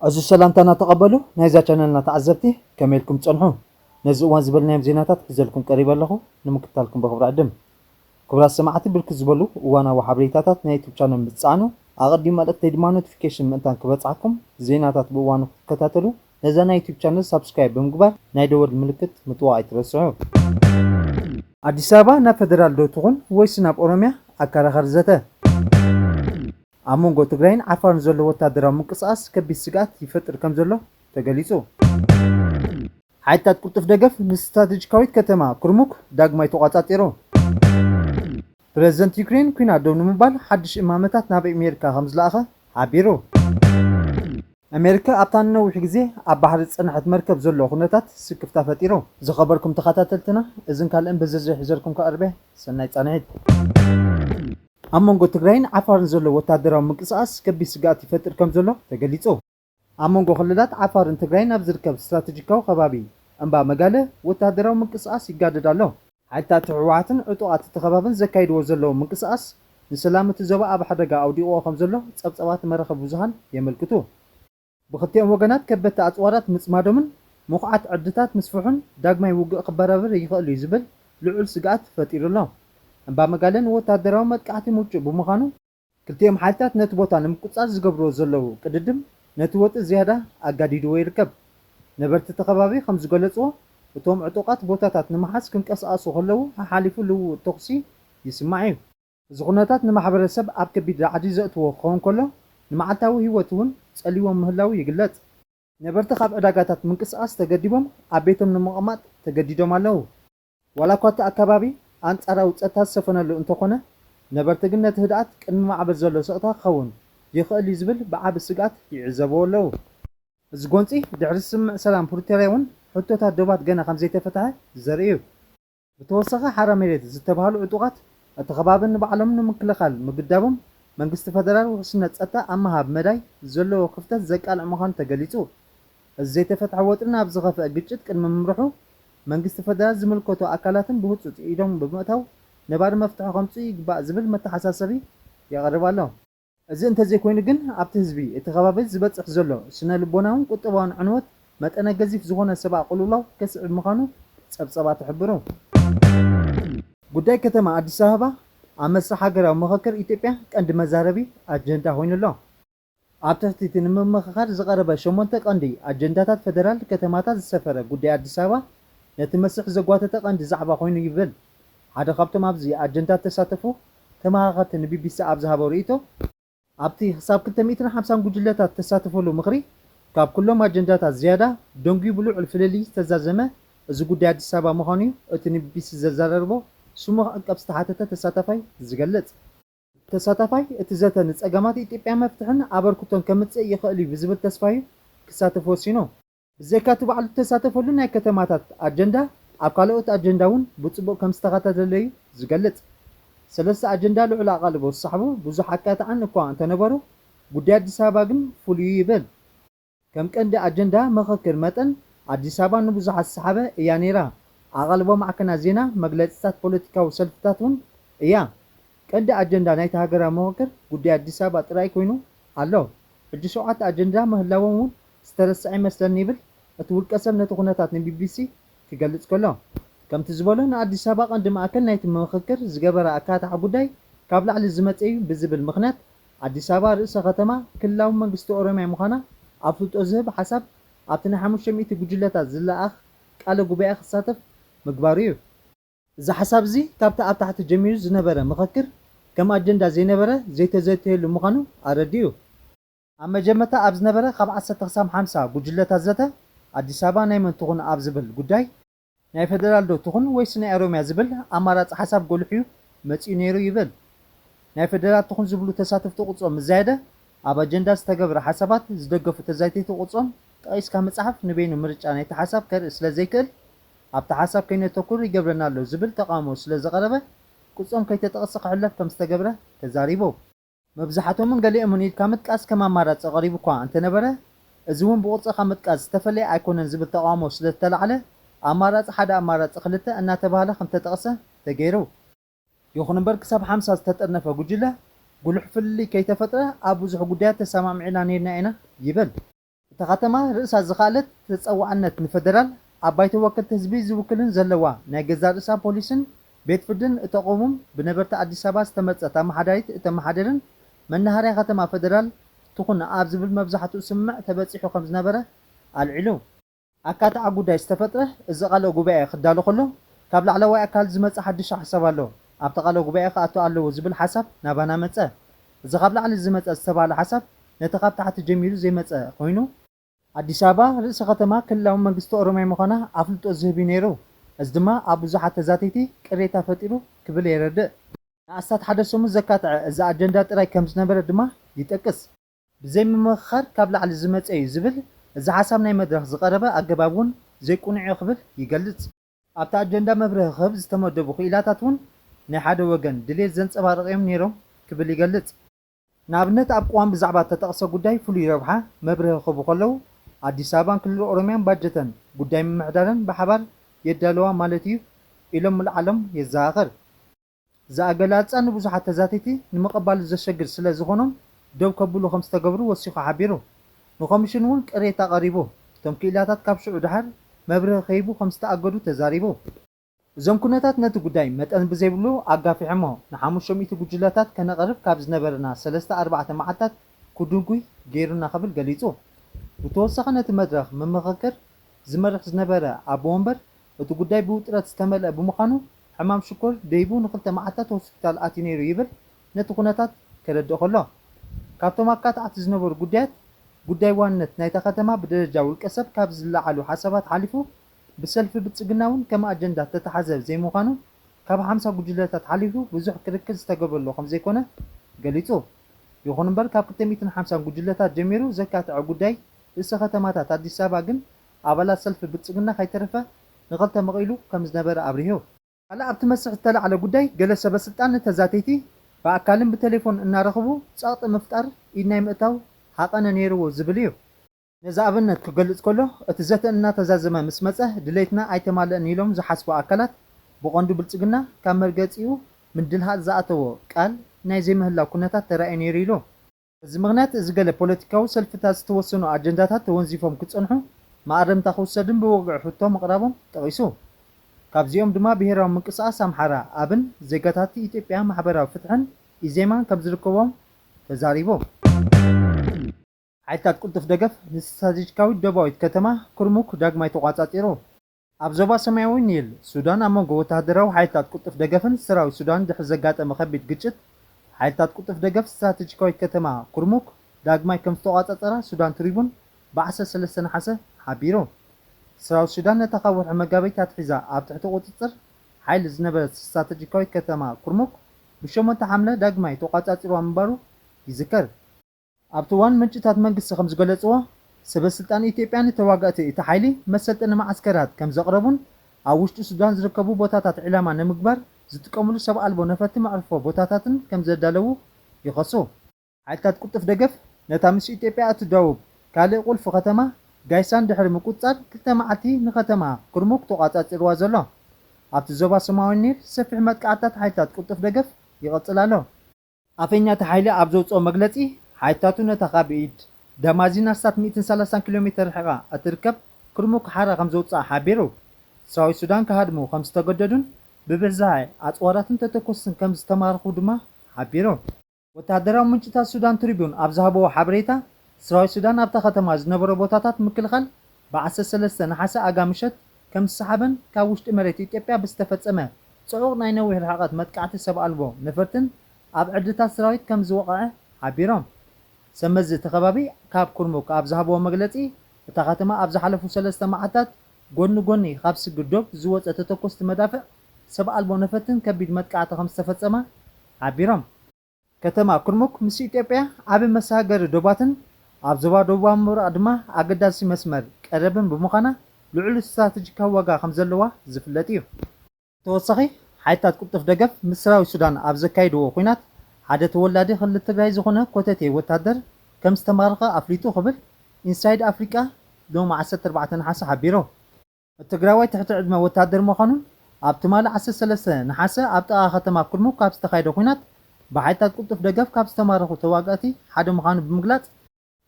أزو سلامتنا تقبلوا نايزا channelنا تعزبتي كميلكم تصنحوا نزو وان زبلنا زيناتات كزلكم قريبا لكم نمكتالكم بخبر عدم كبرات سماعتي بالكزبلو وانا وحبريتاتات نا يوتيوب channel بتصعنوا اقدم مالك تدما نوتيفيكيشن منتان كبصعكم زيناتات بوانو تكتاتلو نزا نا يوتيوب channel سبسكرايب بمغبار ناي دور الملكت متوا يترسعوا አዲስ አበባ ና ፌደራል ዶትኹን ወይስ ናብ ኦሮሚያ አከራኸር ዘተ አሞንጎ ትግራይን ዓፋርን ዘሎ ወታደራዊ ምንቅስቃስ ከቢድ ስጋት ይፈጥር ከም ዘሎ ተገሊጹ ሓይታት ቁልጥፍ ደገፍ ንስትራቴጂካዊት ከተማ ኩርሙክ ዳግማይ ተቋጻጺሩ ፕሬዝደንት ዩክሬን ኩናት ደው ንምባል ሓድሽ እማመታት ናብ ኣሜሪካ ከም ዝለኣኸ ሓቢሩ أمريكا أبطان نوح جزء أبحر الصناعة مركب زلوا خناتات سكف تفتيرو زخبركم تخاتلتنا إذن كلام بزز حجركم كأربع سنة صناعة أمون قلت تجرين عفار زلوا وتعدروا مقصاص كبي سجات فتر كم زلوا تجليتو أمون قخلدات عفار تجرين أبزر كب استراتيجيكو خبابي أم بمجاله وتعدروا مقصاص يقعد الله حتى تعواتن عطوات تخبابن زكايد وزلوا مقصاص لسلامة الزواء أبحر أو دي أو خمس زلوا سبعات مرخب وزهان يملكتو بختيم وجنات كبت أطوارات مسمارمن مقعد عدتات مسفوحن داغماي وقع قبرابر يخلو يزبل لعل سقات فتير الله أم بمقالن وتادراو متقعتي موج بمخانو كلتيم حالتات نتبوتا نمقصاص زغبرو زلو قددم نتوت زياده اغاديدو يركب نبرت تخبابي خمس غلصو اتوم عطوقات بوتاتات نمحاس كنقصاصو خلو حالفو لو توكسي يسمعي زغناتات نمحبرسب اب كبيد عدي زاتو خون كله نمعتاوي هيوتون صليوم مهلاو يغلط نبرت خاب اداغاتات منقصاص تگديبم ابيتم نمقمات تگديدوم አለው ወላኳት አካባቢ አንጻራው ጸታ ሰፈነሉ እንተኮነ نبرت جنة هدأت كن مع بزلو سقطها خون يخلي زبل بعب السقات يعزبوا له زقونتي دعرس سلام بروتيريون حتى تدوبات جنا خمسة فتحة زريو بتوسخة حراميرت زتبهالو عطوقات التخبابن بعلمنا من كل خال مقدامهم منقسط فدرال وسنة سقطة أما هاب مداي زلو خفتة زكال مخان تجليتو الزيت فتح وطرنا بزغف أجتت كن ممرحو منقسط فدرال زملكوتو أكلاتن بهوت إيدهم بمتاو نبار مفتاح خمسي يقبع زبل متحساسبي يقرب الله إذا أنت زي كوين جن عبتهزبي اتخابات زبط حزلو سنة لبوناهم قطبان عنوت ما تنجزي في زغونة سبع قلولا كسر المخانو سبعة تحبرو قداي كتما أديس أبابا عمل صحاقرا ومخاكر إتبع عند مزاربي أجندة هون الله عبتهتي تنم مخاكر زغربا شمونتك عندي أجندات فدرال كتماتات السفرة قداي أديس أبابا نتمسح زقواتك عند زعبا هون يبل هذا خبط مابزي أجندات تساتفو تماغات النبي بيسا أبزها بوريتو أبتي حساب كنت 150 جلتات تساتفو له مخري كاب كلهم أجندات زيادة دونجي بلوع الفلالي تزازمة زقود دي السابع مخاني اتني بيس زازارربو سمو أنكب ستحاتتا تساتفاي زقلت تساتفاي اتزاتا نتساقامات إتبع مفتحن عبركتون كمتسا يخالي بزبط تسفاي كساتفو سينو زي كاتب على تساتفو لنا كتماتات أجندا أقالوت أجنداون بتصبو كم استغاثة دلي زقلت سلسة أجندا لعلا غالبو الصحبو بوزو حكات عنكو أنت نبرو قد أديس أبابا فوليو يبل كم كان دي أجندا مخاكر متن أديس أبابا نبوزو حس الصحابة إيانيرا أغالبو معكنا زينا مجلسات بوليتيكا وسلفتاتون إيا كان دي أجندا نايت هاجرا مخاكر قد أديس أبابا تراي كوينو ألو الجسوعات أجندا مهلاوون سترسعي مثلا نيبل أتول كسر نتغناتات نبي بي سي تقلت كله كم تزبلون أديس أبابا عندما أكل نايت مخكر زجبر أكاد عبوداي قبل على الزمت أي بزبل مخنات أديس أبابا رئيس ختمة كلهم من قستو أورمي مخنا أفلت أزهب حسب أبتنا حموش شميت جوجلات زلا أخ قالوا جبي أخ ساتف مقباريو إذا حسب زي كابتا أبتحت الجميل زنبرة مخكر كم أجندا زينبرة زيت لمخانو أرديو أما جمتا أبز نبرة خبعة ستقسم حمسة جوجلات زتا أديس أبابا نايمن تغن أبزبل قداي ناي فدرال دو تخون ويس ناي أروميا زبل أمارات حساب قولحيو متسيو نيرو يبل ناي فدرال تخون زبلو تساتف تقصهم مزايدة أبا جنداز تقبر حسابات زدقفو تزايتي تقصهم تقايس كامتصحف نبينو مرجع ناي تحساب كر سلازيكل أبتا حساب كينو تقور يقبرنا له زبل تقامو سلازغربة قصهم كي تتقصق حلف كمستقبره تزاريبو مبزحاتو من قالي أمونيد كامت كاس كما مارات غريبو كوا انت نبره ازوون بقصة خامت كاس تفلي ايكونن زبل تقامو سلازتلعله أمارات حدا أمارات أخلته أن تباله خم تتقصه تجيرو يخون برك سب حمسة تترنا فوجله قول حفل لي كي تفتره أبو زح قدات سامع معنا نيرنا أنا يبل ተኻተማ ርእሳ ዝኻለት ተጸዋዕነት ንፌደራል ኣባይ ተወከልቲ ህዝቢ ዝውክልን ዘለዋ ናይ ገዛ ርእሳ ፖሊስን ቤት ፍርድን እተቆሙም ብነበርቲ አዲስ አበባ ዝተመፀት ኣመሓዳሪት እተመሓደርን መናሃርያ ከተማ ፌደራል ትኹን ኣብ ዝብል መብዛሕትኡ ስምዕ ተበፂሑ ከም ዝነበረ ኣልዒሉ ኣካታዕ ጉዳይ ዝተፈጥረ እዚ ቃለ ጉባኤ ክዳሎ ከሎ ካብ ላዕለዋይ ኣካል ዝመፀ ሓድሽ ሓሳብ ኣሎ ኣብቲ ቃለ ጉባኤ ክኣቱ ኣለዎ ዝብል ሓሳብ ናባና መፀ እዚ ካብ ላዕሊ ዝመፀ ዝተባሃለ ሓሳብ ነቲ ካብ ታሕቲ ጀሚሩ ዘይመፀ ኮይኑ አዲስ አበባ ርእሰ ከተማ ክልላዊ መንግስቲ ኦሮሚያ ምዃና ኣፍልጦ ዝህብ ነይሩ እዚ ድማ ኣብ ብዙሓት ተዛተይቲ ቅሬታ ፈጢሩ ክብል የረድእ ንኣስታት ሓደ ሰሙን ዘካትዐ እዚ ኣጀንዳ ጥራይ ከም ዝነበረ ድማ ይጠቅስ ብዘይ ምምኽኻር ካብ ላዕሊ ዝመፀ እዩ ዝብል እዚ ሓሳብ ናይ መድረክ ዝቐረበ ኣገባብ እውን ዘይቁንዕ ክብል ይገልጽ ኣብቲ ኣጀንዳ መብርሂ ክህብ ዝተመደቡ ክኢላታት እውን ናይ ሓደ ወገን ድሌት ዘንፀባርቕ እዮም ነይሮም ክብል ይገልጽ ንኣብነት ኣብ ቅዋም ብዛዕባ ተጠቕሰ ጉዳይ ፍሉይ ረብሓ መብርሂ ክህቡ ከለዉ አዲስ አበባን ክልል ኦሮሚያን ባጀተን ጉዳይ ምምሕዳርን ብሓባር የዳለዋ ማለት እዩ ኢሎም ምልዓሎም የዘኻኽር ዝኣገላልፃ ንብዙሓት ተዛተይቲ ንምቕባል ዘሸግር ስለ ዝኾኖም ደው ከብሉ ከም ዝተገብሩ ወሲኹ ሓቢሩ ንኮሚሽን እውን ቅሬታ ቀሪቡ እቶም ክኢላታት ካብ ሽዑ ድሓር መብርሂ ከይቡ ከም ዝተኣገዱ ተዛሪቡ እዞም ኩነታት ነቲ ጉዳይ መጠን ብዘይብሉ ኣጋፊሖሞ ን500 ጉጅለታት ከነቐርብ ካብ ዝነበረና 3-4 መዓልታት ኩድንጉይ ገይሩና ክብል ገሊጹ ብተወሳኺ ነቲ መድረክ ምምኽክር ዝመርሕ ዝነበረ ኣቦ ወንበር እቲ ጉዳይ ብውጥረት ዝተመልአ ብምዃኑ ሕማም ሽኮር ደይቡ ን2 መዓልታት ሆስፒታል ኣትዩ ነይሩ ይብል ነቲ ኩነታት ከረድእ ከሎ ካብቶም ኣካታዕቲ ዝነበሩ ጉዳያት ጉዳይ ዋንነት ናይታ ከተማ ብደረጃ ውልቀ ሰብ ካብ ዝለዓሉ ሓሳባት ሓሊፉ ብሰልፊ ብልፅግና እውን ከም ኣጀንዳ ተተሓዘ ዘይምዃኑ ካብ 50 ጉጅለታት ሓሊፉ ብዙሕ ክርክር ዝተገበረሉ ከም ዘይኮነ ገሊጹ ይኹን እምበር ካብ 250 ጉጅለታት ጀሚሩ ዘካትዐ ጉዳይ ርእሰ ከተማታት አዲስ አበባ ግን ኣባላት ሰልፊ ብልፅግና ከይተረፈ ንኽልተ መቒሉ ከም ዝነበረ ኣብሪሁ ካልእ ኣብቲ መስርሕ ዝተለዓለ ጉዳይ ገለ ሰበስልጣን ተዛተይቲ ብኣካልን ብቴሌፎን እናረኽቡ ፀቕጢ ምፍጣር ኢድ ናይ ምእታው ሓቐነ ነይርዎ ዝብል እዩ ነዚ ኣብነት ክገልጽ ከሎ እቲ ዘተ እናተዛዘመ ምስ መፀ ድሌትና ኣይተማልአን ኢሎም ዝሓስቡ ኣካላት ብቐንዱ ብልፅግና ካብ መርገፂኡ ምድልሃት ዝኣተዎ ቃል ናይ ዘይምህላው ኩነታት ተራእዩ ነይሩ ኢሉ እዚ ምክንያት እዚ ገለ ፖለቲካዊ ሰልፍታት ዝተወሰኑ ኣጀንዳታት ተወንዚፎም ክፀንሑ ማዕረምታ ክውሰድን ብወግዕ ሕቶ ምቕራቦም ጠቒሱ ካብዚኦም ድማ ብሄራዊ ምንቅስቓስ ኣምሓራ ኣብን ዜጋታት ኢትዮጵያ ማሕበራዊ ፍትሕን ኢዜማን ከም ዝርከቦም ተዛሪቡ ሓይልታት ቁልጡፍ ደገፍ ንስትራቴጂካዊ ደቡባዊት ከተማ ኩርሙክ ዳግማይ ተቆፃፂሩ ኣብ ዞባ ሰማያዊ ኒል ሱዳን ኣብ መንጎ ወተሃደራዊ ሓይልታት ቁልጡፍ ደገፍን ሰራዊት ሱዳን ድሕሪ ዘጋጠመ ከቢድ ግጭት ሓይልታት ቁልጡፍ ደገፍ ስትራቴጂካዊት ከተማ ኩርሙክ ዳግማይ ከም ዝተቆፃፀራ ሱዳን ትሪቡን ብ13 ነሓሰ ሓቢሩ ሰራዊት ሱዳን ነታ ካብ ወርሒ መጋቢት ኣትሒዛ ኣብ ትሕቲ ቁፅፅር ሓይሊ ዝነበረት ስትራቴጂካዊት ከተማ ኩርሙክ ብ8 ሓምለ ዳግማይ ተቆፃፂርዋ ምንባሩ ይዝከር ኣብቲ እዋን ምንጭታት መንግስቲ ከም ዝገለፅዎ ሰበስልጣን ኢትዮጵያ ንተዋጋእቲ እቲ ሓይሊ መሰልጠኒ ማዓስከራት ከም ዘቕረቡን ኣብ ውሽጢ ሱዳን ዝርከቡ ቦታታት ዕላማ ንምግባር ዝጥቀምሉ ሰብ ኣልቦ ነፈርቲ መዕርፎ ቦታታትን ከም ዘዳለዉ ይኸሱ ሓይልታት ቁልጡፍ ደገፍ ነታ ምስ ኢትዮጵያ እትደውብ ካልእ ቁልፊ ከተማ ጋይሳን ድሕሪ ምቁፅፃር 2 መዓልቲ ንከተማ ኩርሙክ ተቆፃፂርዋ ዘሎ ኣብቲ ዞባ ሰማያዊ ኒል ሰፊሕ መጥቃዕትታት ሓይልታት ቁልጡፍ ደገፍ ይቐፅል ኣሎ ኣፈኛቲ ሓይሊ ኣብ ዘውፅኦ መግለፂ ሓይልታቱ ነታ ካብ ኢድ ዳማዚን ኣስታት 130 ኪሎ ሜትር ርሕቓ እትርከብ ኩርሙክ ሓራ ከም ዘውፅኣ ሓቢሩ ሰራዊት ሱዳን ክሃድሙ ከም ዝተገደዱን ብብዝሒ ኣፅዋራትን ተተኮስን ከም ዝተማርኹ ድማ ሓቢሩ ወተሃደራዊ ምንጭታት ሱዳን ትሪቡን ኣብ ዝሃበዎ ሓበሬታ ሰራዊት ሱዳን ኣብታ ከተማ ዝነበሩ ቦታታት ምክልኻል ብ13 ነሓሰ ኣጋምሸት ከም ዝሰሓበን ካብ ውሽጢ መሬት ኢትዮጵያ ብዝተፈፀመ ፅዑቕ ናይ ነዊሕ ርሕቐት መጥቃዕቲ ሰብ ኣልቦ ነፈርትን ኣብ ዕድታት ሰራዊት ከም ዝወቕዐ ሓቢሮም ሰመዚ እቲ ከባቢ ካብ ኩርሙክ ኣብ ዝሃበዎ መግለፂ እታ ከተማ ኣብ ዝሓለፉ 3 መዓልታት ጎኒ ጎኒ ካብ ስግዶብ ዝወፀ ተተኮስቲ መዳፍዕ ሰብ ኣልቦ ነፈርትን ከቢድ መጥቃዕቲ ከም ዝተፈፀመ ሓቢሮም ከተማ ኩርሙክ ምስ ኢትዮጵያ ዓብ መሰጋገሪ ዶባትን ኣብ ዞባ ደቡባዊ ምብራቕ ድማ ኣገዳሲ መስመር ቀረብን ብምዃና ልዑል ስትራቴጂካዊ ዋጋ ከም ዘለዋ ዝፍለጥ እዩ ተወሳኺ ሓይልታት ቁልጡፍ ደገፍ ምስ ሰራዊት ሱዳን ኣብ ዘካይድዎ ኩናት ሓደ ተወላዲ ክልል ትግራይ ዝኾነ ኮተቴ ወታደር ከም ዝተማረኸ ኣፍሊጡ ክብል ኢንሳይድ ኣፍሪቃ ሎሚ 14 ነሓሰ ሓቢሩ እቲ ትግራዋይ ትሕቲ ዕድመ ወታደር ምዃኑን ኣብ ትማሊ 13 ነሓሰ ኣብ ጥቓ ከተማ ኩርሙክ ካብ ዝተካየደ ኩናት ብሓይልታት ቁልጡፍ ደገፍ ካብ ዝተማረኹ ተዋጋእቲ ሓደ ምዃኑ ብምግላጽ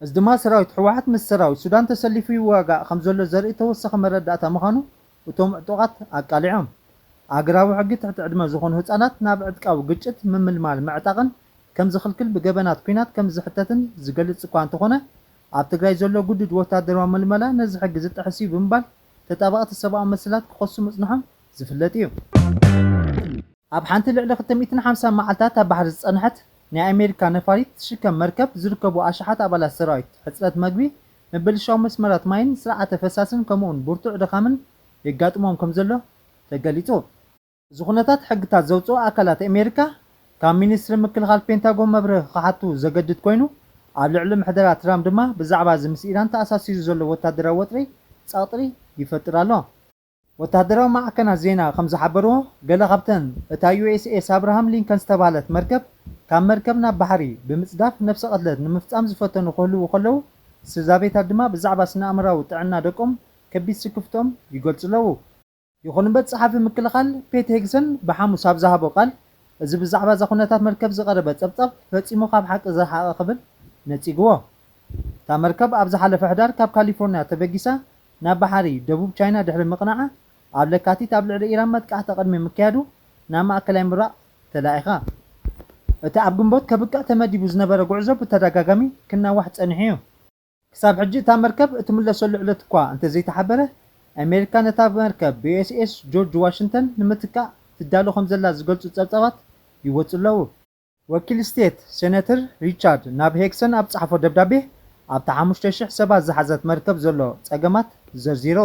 እዚ ድማ ሰራዊት ሕወሓት ምስ ሰራዊት ሱዳን ተሰሊፉ ይዋጋእ ከም ዘሎ ዘርኢ ተወሳኺ መረዳእታ ምዃኑ እቶም ዕጡቓት ኣቃሊዖም። ኣገራዊ ሕጊ ትሕቲ ዕድመ ዝኾኑ ህፃናት ናብ ዕጥቃዊ ግጭት ምምልማል ምዕጣቕን ከም ዝኽልክል ብገበናት ኩናት ከም ዝሕተትን ዝገልጽ እኳ እንተኾነ ኣብ ትግራይ ዘሎ ጉድድ ወታደራዊ ምልመላ ነዚ ሕጊ ዝጥሕስ እዩ ብምባል ተጣበቕቲ ሰብኣዊ መሰላት ክኸሱ ምጽንሖም ዝፍለጥ እዩ። ኣብ ሓንቲ ልዕሊ 250 መዓልታት ኣብ ባሕሪ ዝጸንሐት ናይ ኣሜሪካ ነፋሪት ትሽከም መርከብ ዝርከቡ ኣሽሓት ኣባላት ሰራዊት ሕፅረት መግቢ ምብልሻው መስመራት ማይን ስርዓተ ፈሳስን ከምኡውን ብርቱዕ ድኻምን የጋጥሞም ከም ዘሎ ተገሊጹ። እዚ ኩነታት ሕግታት ዘውፅኡ ኣካላት ኣሜሪካ ካብ ሚኒስትሪ ምክልኻል ፔንታጎን መብርሂ ክሓቱ ዘገድድ ኮይኑ ኣብ ልዕሊ ምሕደራ ትራምፕ ድማ ብዛዕባ እዚ ምስ ኢራን ተኣሳሲሩ ዘሎ ወታደራዊ ወጥሪ ፀቕጥሪ ይፈጥር ኣሎ። ወታደራዊ ማዕከናት ዜና ከም ዝሓበርዎ ገለ ካብተን እታ ዩኤስኤስ ኣብርሃም ሊንከን ዝተባሃለት መርከብ ካብ መርከብ ናብ ባሕሪ ብምፅዳፍ ነፍሰ ቀትለት ንምፍፃም ዝፈተኑ ክህልው ከለዉ ስድራቤታት ድማ ብዛዕባ ስነ ኣእምራዊ ጥዕና ደቆም ከቢድ ስክፍቶም ይገልጹ ኣለዉ። ይኹን እምበር ጸሓፊ ምክልኻል ፔት ሄግሰን ብሓሙስ ኣብ ዝሃቦ ቃል እዚ ብዛዕባ እዛ ኩነታት መርከብ ዝቐረበ ጸብጻብ ፈጺሙ ካብ ሓቂ ዝረሓቐ ክብል ነፂግዎ። እታ መርከብ ኣብ ዝሓለፈ ሕዳር ካብ ካሊፎርንያ ተበጊሳ ናብ ባሕሪ ደቡብ ቻይና ድሕሪ ምቕናዓ ኣብ ለካቲት ኣብ ልዕሊ ኢራን መጥቃዕቲ ቅድሚ ምክያዱ ናብ ማእከላይ ምብራቕ ተላኢኻ። እቲ ኣብ ግንቦት ከብቅዕ ተመዲቡ ዝነበረ ጉዕዞ ብተደጋጋሚ ክናዋሕ ጸኒሑ እዩ። ክሳብ ሕጂ እታ መርከብ እትምለሰሉ ዕለት እኳ እንተዘይተሓበረ ኣሜሪካ ነታ መርከብ ብዩኤስኤስ ጆርጅ ዋሽንግተን ንምትካእ ትዳሎ ከም ዘላ ዝገልጹ ጸብጻባት ይወፁ ኣለዉ። ወኪል ስቴት ሴኔተር ሪቻርድ ናብ ሄግሰን ኣብ ጻሕፎ ደብዳቤ ኣብቲ 5,000 ሰባት ዝሓዘት መርከብ ዘሎ ጸገማት ዘርዚሮ።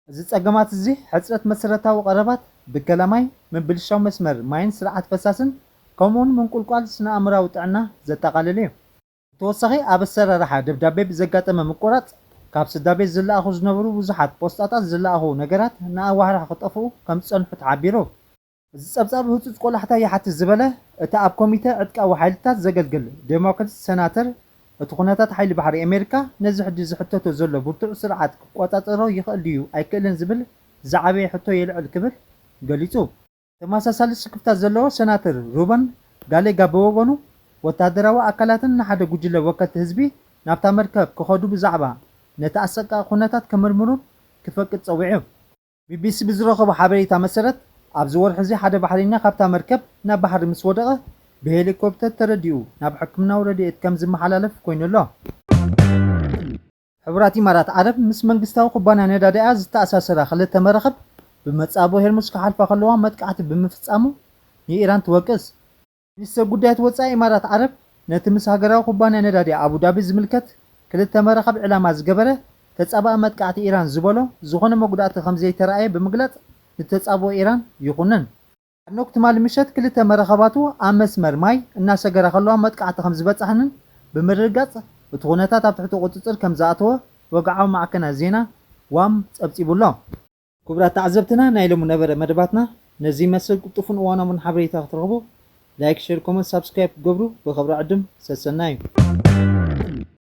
እዚ ጸገማት እዚ ሕፅረት መሰረታዊ ቀረባት ብከላማይ ምብልሻው መስመር ማይን ስርዓት ፈሳስን ከምኡውን ምንቁልቋል ስነ ኣእምራዊ ጥዕና ዘጠቓልል እዩ። ብተወሳኺ ኣብ ኣሰራርሓ ደብዳቤ ብዘጋጠመ ምቁራፅ ካብ ስድራቤት ዝለኣኹ ዝነበሩ ብዙሓት ፖስጣታት ዝለኣኹ ነገራት ንኣዋህራ ክጠፍኡ ከም ዝጸንሑ ተሓቢሩ። እዚ ጸብጻብ ህፁፅ ቆላሕታ ይሓትት ዝበለ እቲ ኣብ ኮሚተ ዕጥቃዊ ሓይልታት ዘገልግል ዴሞክራት ሰናተር እቲ ኩነታት ሓይሊ ባሕሪ ኣሜሪካ ነዚ ሕጂ ዝሕተቶ ዘሎ ብርቱዕ ስርዓት ክቆጻጸሮ ይኽእል ድዩ ኣይክእልን ዝብል ዝዓበየ ሕቶ የልዕል ክብል ገሊጹ። ተመሳሳሊ ስክፍታት ዘለዎ ሰናተር ሩበን ጋሌጋ ብወገኑ ወታደራዊ ኣካላትን ንሓደ ጉጅለ ወከልቲ ህዝቢ ናብታ መርከብ ክኸዱ ብዛዕባ ነቲ ኣሰቃቂ ኩነታት ከምርምሩን ክፈቅድ ፀዊዑ። ቢቢሲ ብዝረኸቦ ሓበሬታ መሰረት ኣብዚ ወርሒ እዚ ሓደ ባሕሪኛ ካብታ መርከብ ናብ ባሕሪ ምስ ወደቐ ብሄሊኮፕተር ተረዲኡ ናብ ሕክምናዊ ረድኤት ከም ዝመሓላለፍ ኮይኑ ኣሎ። ሕቡራት ኢማራት ዓረብ ምስ መንግስታዊ ኩባንያ ነዳድኣ ዝተኣሳሰራ ክልተ መራኸብ ብመጻቦ ሄርሙስ ክሓልፋ ከለዋ መጥቃዕቲ ብምፍጻሙ ንኢራን ትወቅስ። ሚኒስትር ጉዳያት ወፃኢ ኢማራት ዓረብ ነቲ ምስ ሃገራዊ ኩባንያ ነዳዲ ኣቡዳቢ ዝምልከት ክልተ መራኸብ ዕላማ ዝገበረ ተጻባእ መጥቃዕቲ ኢራን ዝበሎ ዝኾነ መጉዳእቲ ከም ዘይተረኣየ ብምግላጽ ንተጻብኦ ኢራን ይኹንን። ኣድኖክ ትማሊ ምሸት ክልተ መራኸባቱ ኣብ መስመር ማይ እናሰገራ ከለዋ መጥቃዕቲ ከም ዝበፅሐንን ብምርግጋጽ እቲ ኩነታት ኣብ ትሕቲ ቁፅፅር ከም ዝኣተወ ወግዓዊ ማዕከናት ዜና ዋም ጸብጺቡሎ። ክቡራት ተዓዘብትና ናይ ሎሚ ነበረ መደባትና ነዚ መስል ቅጡፍን እዋናውን ሓበሬታ ክትረኽቡ ላይክ፣ ሼር፣ ኮመንት፣ ሳብስክራይብ ገብሩ። ብኽብሪ ዕድም ሰሰና እዩ።